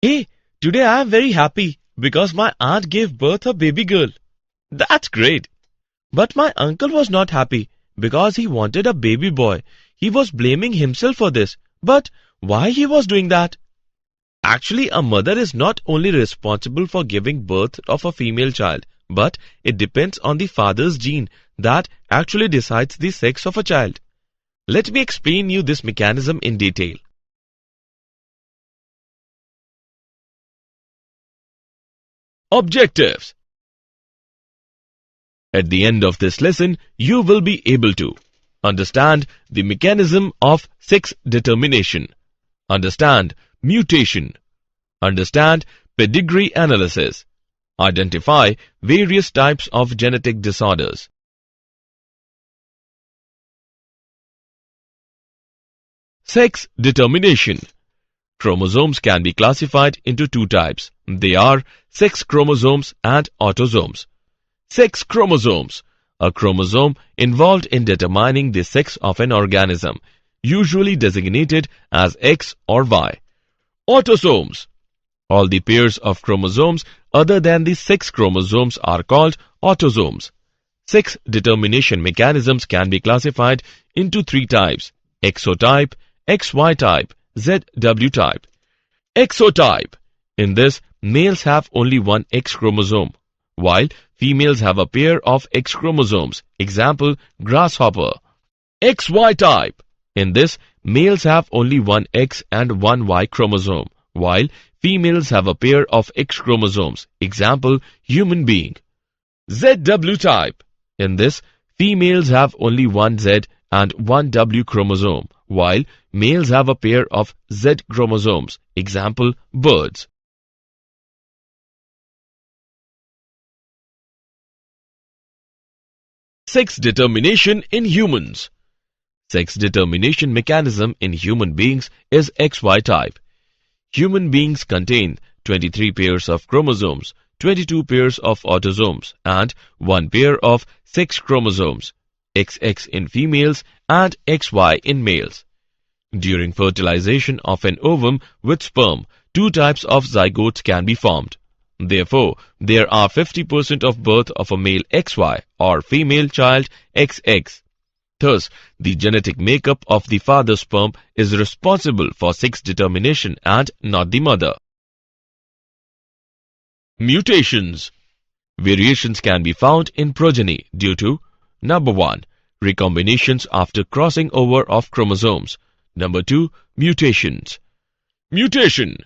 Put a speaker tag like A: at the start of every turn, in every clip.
A: Hey, today I am very happy because my aunt gave birth a baby girl. That's great. But my uncle was not happy because he wanted a baby boy. He was blaming himself for this. But why he was doing that? Actually, a mother is not only responsible for giving birth of a female child, but it depends on the father's gene that actually decides the sex of a child. Let me explain you this mechanism in detail. Objectives. At the end of this lesson, you will be able to understand the mechanism of sex determination, understand mutation, understand pedigree analysis, identify various types of genetic disorders. Sex determination. Chromosomes can be classified into two types. They are sex chromosomes and autosomes. Sex chromosomes. A chromosome involved in determining the sex of an organism, usually designated as X or Y. Autosomes. All the pairs of chromosomes other than the sex chromosomes are called autosomes. Sex determination mechanisms can be classified into three types: exotype, XY type, ZW type. Exotype. In this, males have only one X chromosome, while females have a pair of X chromosomes. Example, grasshopper. XY type. In this, males have only one X and one Y chromosome, while females have a pair of X chromosomes. Example, human being. ZW type. In this, females have only one Z and one W chromosome, while males have a pair of Z chromosomes. Example, birds. Sex determination in humans. Sex determination mechanism in human beings is XY type. Human beings contain 23 pairs of chromosomes, 22 pairs of autosomes, and one pair of sex chromosomes, XX in females and XY in males. During fertilization of an ovum with sperm, two types of zygotes can be formed. Therefore, there are 50% of birth of a male XY or female child XX. Thus, the genetic makeup of the father's sperm is responsible for sex determination and not the mother. Mutations. Variations can be found in progeny due to: number 1. Recombinations after crossing over of chromosomes. Number 2. Mutations. Mutation.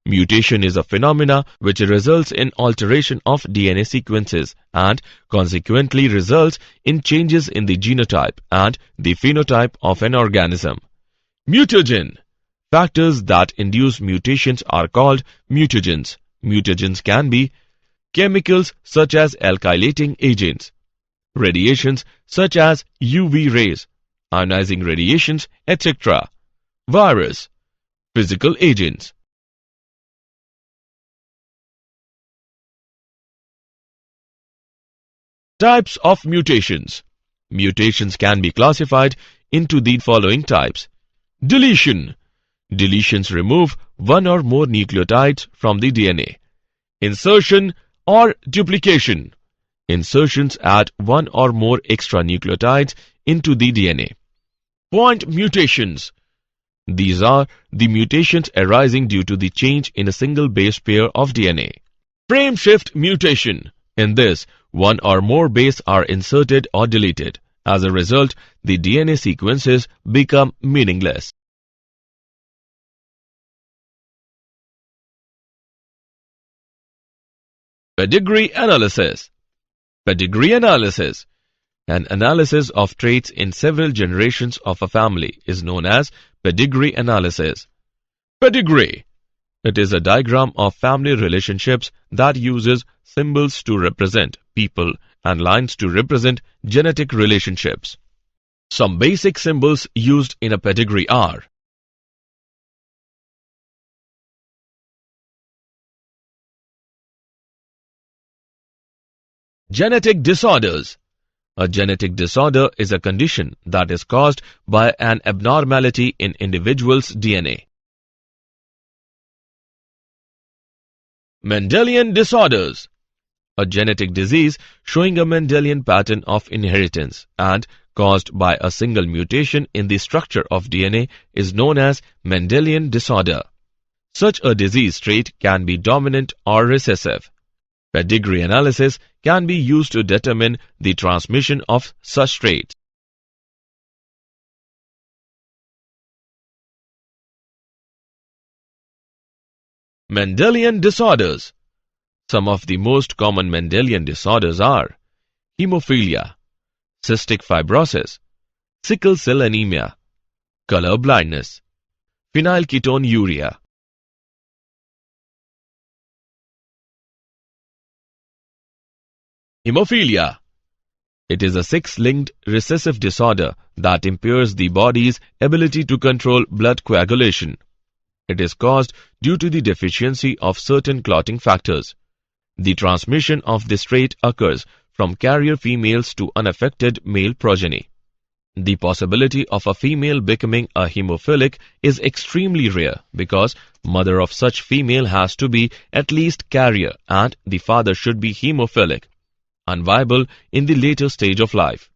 A: Mutation is a phenomena which results in alteration of DNA sequences and consequently results in changes in the genotype and the phenotype of an organism. Mutagen. Factors that induce mutations are called mutagens. Mutagens can be chemicals such as alkylating agents, radiations such as UV rays, ionizing radiations, etc. Virus. Physical agents. Types of mutations. Mutations can be classified into the following types. Deletion. Deletions remove one or more nucleotides from the DNA. Insertion or duplication. Insertions add one or more extra nucleotides into the DNA. Point mutations. These are the mutations arising due to the change in a single base pair of DNA. Frameshift mutation. In this, one or more bases are inserted or deleted. As a result, the DNA sequences become meaningless. Pedigree analysis. Pedigree analysis. An analysis of traits in several generations of a family is known as pedigree analysis. Pedigree. It is a diagram of family relationships that uses symbols to represent people and lines to represent genetic relationships. Some basic symbols used in a pedigree are: genetic disorders. A genetic disorder is a condition that is caused by an abnormality in individual's DNA. Mendelian disorders. A genetic disease showing a Mendelian pattern of inheritance and caused by a single mutation in the structure of DNA is known as Mendelian disorder. Such a disease trait can be dominant or recessive. Pedigree analysis can be used to determine the transmission of such traits. Mendelian disorders. Some of the most common Mendelian disorders are hemophilia, cystic fibrosis, sickle cell anemia, color blindness, phenylketonuria. Hemophilia. It is a sex-linked recessive disorder that impairs the body's ability to control blood coagulation. It is caused due to the deficiency of certain clotting factors. The transmission of this trait occurs from carrier females to unaffected male progeny. The possibility of a female becoming a hemophilic is extremely rare because mother of such female has to be at least carrier and the father should be hemophilic, unviable in the later stage of life.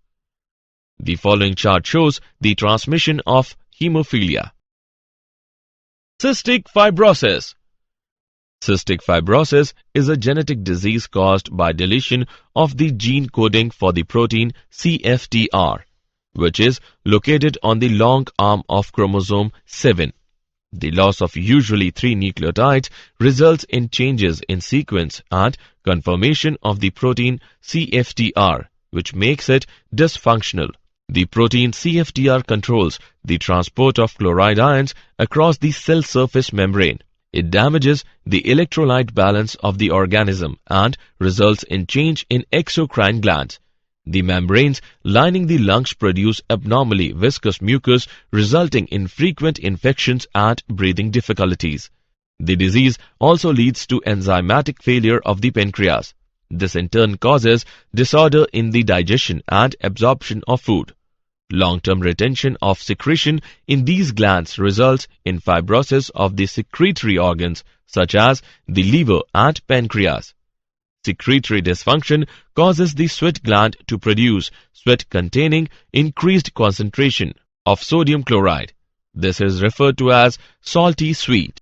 A: The following chart shows the transmission of hemophilia. Cystic fibrosis. Cystic fibrosis is a genetic disease caused by deletion of the gene coding for the protein CFTR, which is located on the long arm of chromosome 7. The loss of usually 3 nucleotides results in changes in sequence and conformation of the protein CFTR, which makes it dysfunctional. The protein CFTR controls the transport of chloride ions across the cell surface membrane. It damages the electrolyte balance of the organism and results in change in exocrine glands. The membranes lining the lungs produce abnormally viscous mucus, resulting in frequent infections and breathing difficulties. The disease also leads to enzymatic failure of the pancreas. This in turn causes disorder in the digestion and absorption of food. Long-term retention of secretion in these glands results in fibrosis of the secretory organs such as the liver and pancreas. Secretory dysfunction causes the sweat gland to produce sweat containing increased concentration of sodium chloride. This is referred to as salty sweat.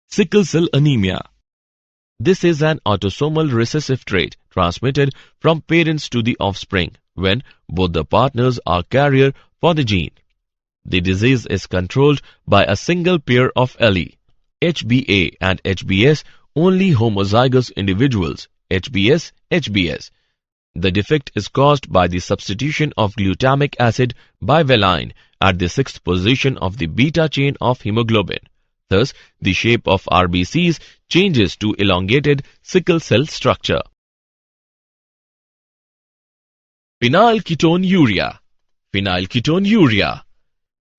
A: Sickle cell anemia. This is an autosomal recessive trait transmitted from parents to the offspring when both the partners are carrier for the gene. The disease is controlled by a single pair of allele, HBA and HBS, only homozygous individuals, HBS. The defect is caused by the substitution of glutamic acid bivaline at the 6th position of the beta chain of hemoglobin. Thus, the shape of RBCs changes to elongated sickle cell structure. Phenylketonuria.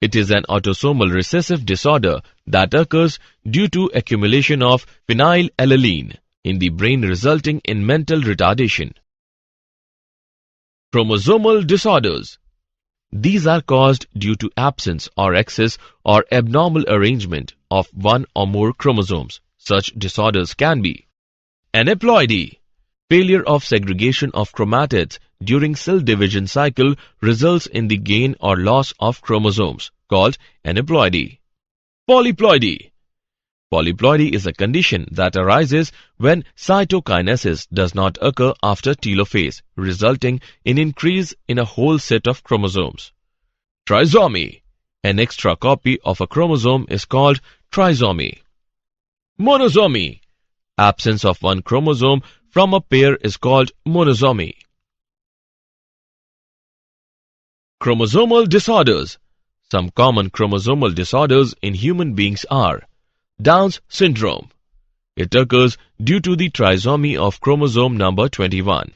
A: It is an autosomal recessive disorder that occurs due to accumulation of phenylalanine in the brain resulting in mental retardation. Chromosomal disorders. These are caused due to absence or excess or abnormal arrangement of one or more chromosomes. Such disorders can be aneuploidy. Failure of segregation of chromatids during cell division cycle results in the gain or loss of chromosomes, called aneuploidy. Polyploidy. Polyploidy is a condition that arises when cytokinesis does not occur after telophase, resulting in increase in a whole set of chromosomes. Trisomy. An extra copy of a chromosome is called trisomy. Monosomy. Absence of one chromosome from a pair is called monosomy. Chromosomal disorders. Some common chromosomal disorders in human beings are Down's syndrome. It occurs due to the trisomy of chromosome number 21.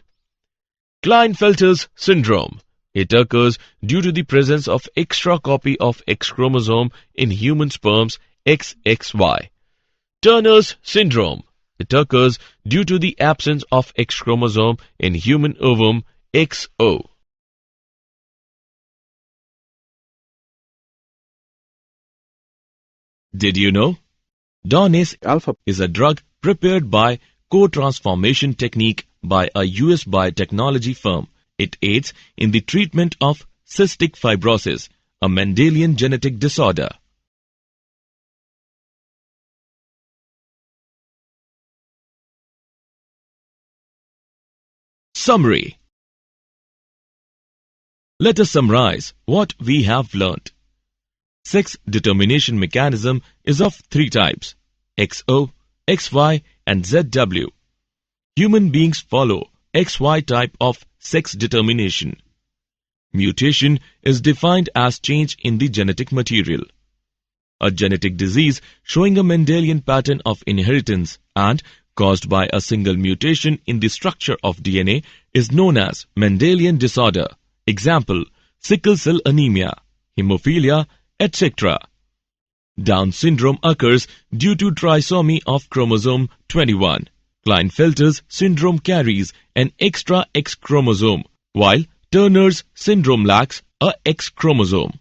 A: Klinefelter's syndrome. It occurs due to the presence of extra copy of X chromosome in human sperms XXY. Turner's syndrome. It occurs due to the absence of X chromosome in human ovum XO. Did you know? Dornase alpha is a drug prepared by co-transformation technique by a US biotechnology firm. It aids in the treatment of cystic fibrosis, a Mendelian genetic disorder. Summary. Let us summarize what we have learnt. Sex determination mechanism is of three types: XO, XY and ZW. Human beings follow XY type of sex determination. Mutation is defined as change in the genetic material. A genetic disease showing a Mendelian pattern of inheritance and caused by a single mutation in the structure of DNA is known as Mendelian disorder. Example: sickle cell anemia, hemophilia, etc. Down syndrome occurs due to trisomy of chromosome 21. Klinefelter's syndrome carries an extra X chromosome, while Turner's syndrome lacks a X chromosome.